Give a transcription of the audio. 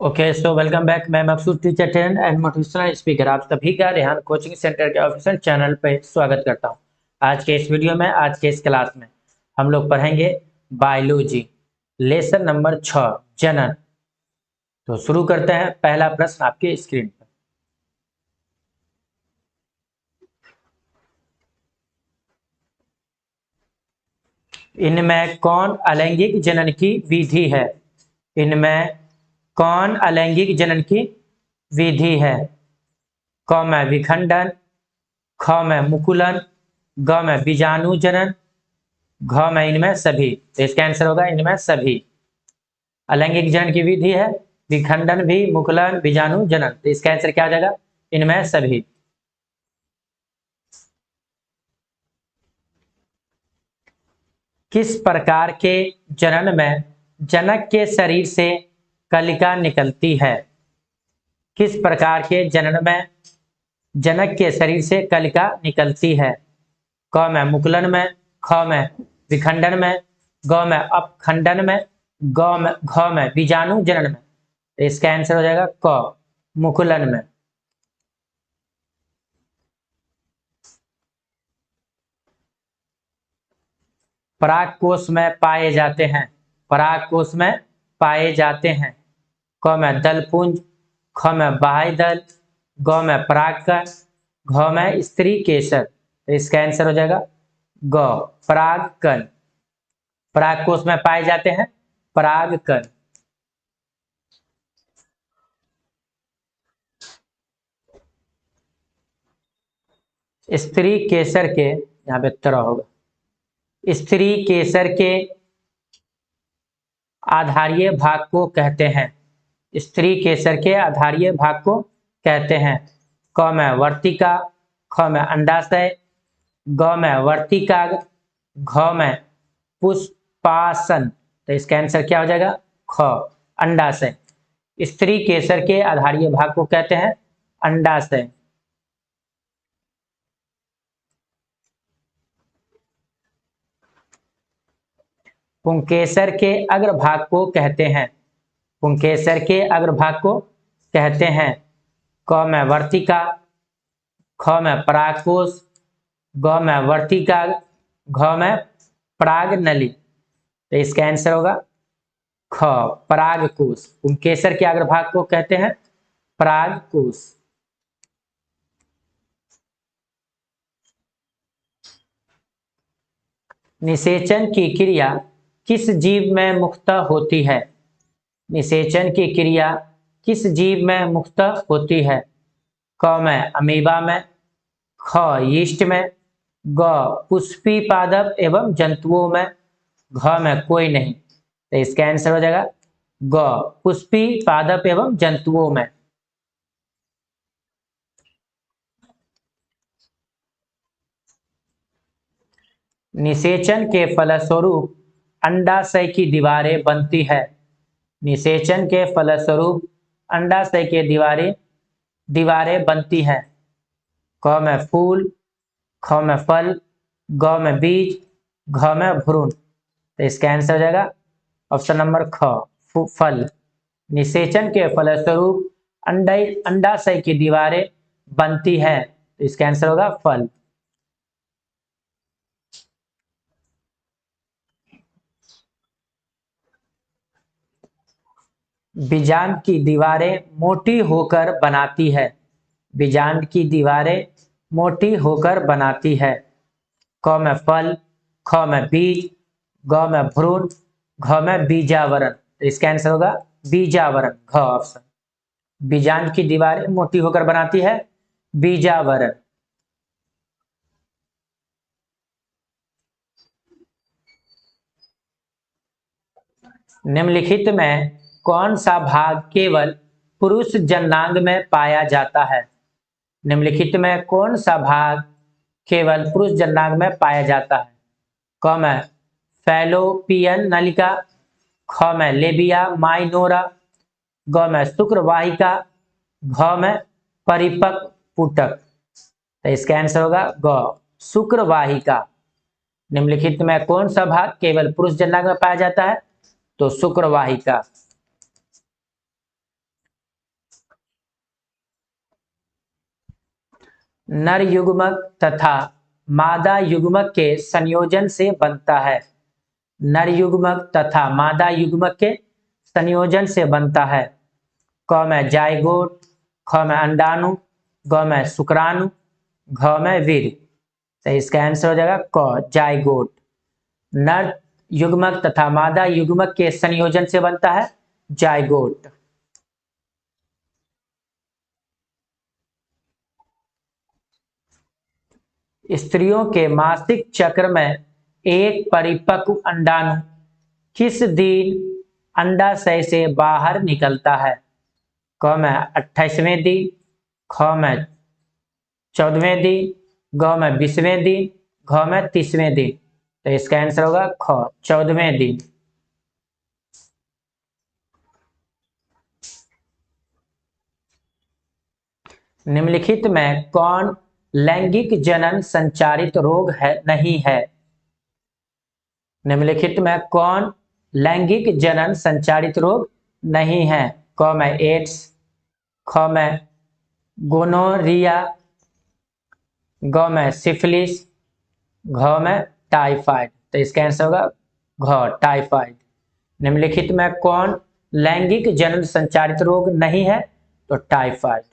Okay so welcome back. मैं Maqsood teacher trainer and motivational speaker आप सभी का रेहान कोचिंग सेंटर के ऑफिशियल चैनल पे स्वागत करता हूं। आज के इस वीडियो में, आज के इस क्लास में हम लोग पढ़ेंगे बायोलॉजी लेसन नंबर 6 जनन। तो शुरू करते हैं। पहला प्रश्न आपकी स्क्रीन पर। इनमें कौन अलैंगिक जनन की विधि है? इनमें कौन अलैंगिक जनन की विधि है? क में विखंडन, ख में मुकुलन, ग में बीजाणु जनन, घ में इनमें सभी। तो इसका आंसर होगा इनमें सभी। अलैंगिक जनन की विधि है विखंडन भी, मुकुलन, बीजाणु जनन। तो इसका आंसर क्या आ जाएगा? इनमें सभी। किस प्रकार के जनन में जनक के शरीर से कलिका निकलती है? किस प्रकार के जनन में जनक के शरीर से कलिका निकलती है? क में मुकुलन में, ख में विखंडन में, ग में अपखंडन में, घ में बीजाणु जनन में। तो इसका आंसर हो जाएगा क मुकुलन में। पराग कोश में पाए जाते हैं। पराग कोश में पाए जाते हैं। क में दलपुंज, ख में बाह्य दल, ग में परागकण, घ में स्त्री केसर। तो इसका आंसर हो जाएगा ग परागकण। पराग कोश में पाए जाते हैं परागकण। स्त्री केसर के, यहाँ पे तरह होगा, स्त्री केसर के आधारीय भाग को कहते हैं। स्त्री केसर के आधारीय भाग को कहते हैं। क में वर्तिका, ख में अंडाशय, ग में वर्तिकाग्र, घ में पुष्पासन। तो इसका आंसर क्या हो जाएगा? ख अंडाशय। स्त्री केसर के आधारीय भाग को कहते हैं अंडाशय। पुंकेसर के अग्रभाग को कहते हैं। पुंकेसर के अग्रभाग को कहते हैं। क में वर्तिका, ख में परागकोश, ग में वर्तिका, घ में परागनली। तो इसका आंसर होगा ख परागकोश। पुंकेसर के अग्रभाग को कहते हैं परागकोश। निषेचन की क्रिया किस जीव में मुख्यतः होती है? निषेचन की क्रिया किस जीव में मुख्यतः होती है? क में अमीबा में, ख यीस्ट में, ग पुष्पी पादप एवं जंतुओं में, घ में कोई नहीं। तो इसका आंसर हो जाएगा ग पुष्पी पादप एवं जंतुओं में। निषेचन के फलस्वरूप अंडाशय की दीवारें बनती है। निषेचन के फलस्वरूप अंडाशय के दीवारें बनती हैं। क में फूल, ख में फल, ग में बीज, घ में भ्रूण। तो इसका आंसर हो जाएगा ऑप्शन नंबर ख फल। निषेचन के फलस्वरूप अंडाशय की दीवारें बनती है। तो इसका आंसर होगा फल। बीजांड की दीवारें मोटी होकर बनाती है। बीजांड की दीवारें मोटी होकर बनाती है। क में फल, ख में बीज, ग में भ्रूण, घ में बीजावरण। तो इसका आंसर होगा बीजावरण, घ ऑप्शन। बीजांड की दीवारें मोटी होकर बनाती है बीजावरण। निम्नलिखित में कौन सा भाग केवल पुरुष जननांग में पाया जाता है? निम्नलिखित में कौन सा भाग केवल पुरुष जननांग में पाया जाता है? क में फैलोपियन नलिका, ख में लेबिया माइनोरा, ग में शुक्रवाहिका, घ में परिपक्व पुटक। तो इसका आंसर होगा ग शुक्रवाहिका। निम्नलिखित में कौन सा भाग केवल पुरुष जननांग में पाया जाता है? तो शुक्रवाहिका। नर युग्मक तथा मादा युग्मक के संयोजन से बनता है। नर युग्मक तथा मादा युग्मक के संयोजन से बनता है। क में जाइगोट, ख में अंडाणु, ग में शुक्राणु, घ में वीर्य। तो इसका आंसर हो जाएगा क जाइगोट। नर युग्मक तथा मादा युग्मक के संयोजन से बनता है जाइगोट। स्त्रियों के मासिक चक्र में एक परिपक्व अंडाणु किस दिन अंडाशय से बाहर निकलता है? क में 28वें दिन, ख में 14वें दिन, ग में 20वें दिन, घ में 30वें दिन। तो इसका आंसर होगा ख 14वें दिन। निम्नलिखित में कौन लैंगिक जनन संचारित रोग है नहीं है? निम्नलिखित में कौन लैंगिक जनन संचारित रोग नहीं है? क में एड्स, ख में गोनोरिया, ग में सिफिलिस, घ में टाइफाइड। तो इसका आंसर होगा घ टाइफाइड। निम्नलिखित में कौन लैंगिक जनन संचारित रोग नहीं है? तो टाइफाइड।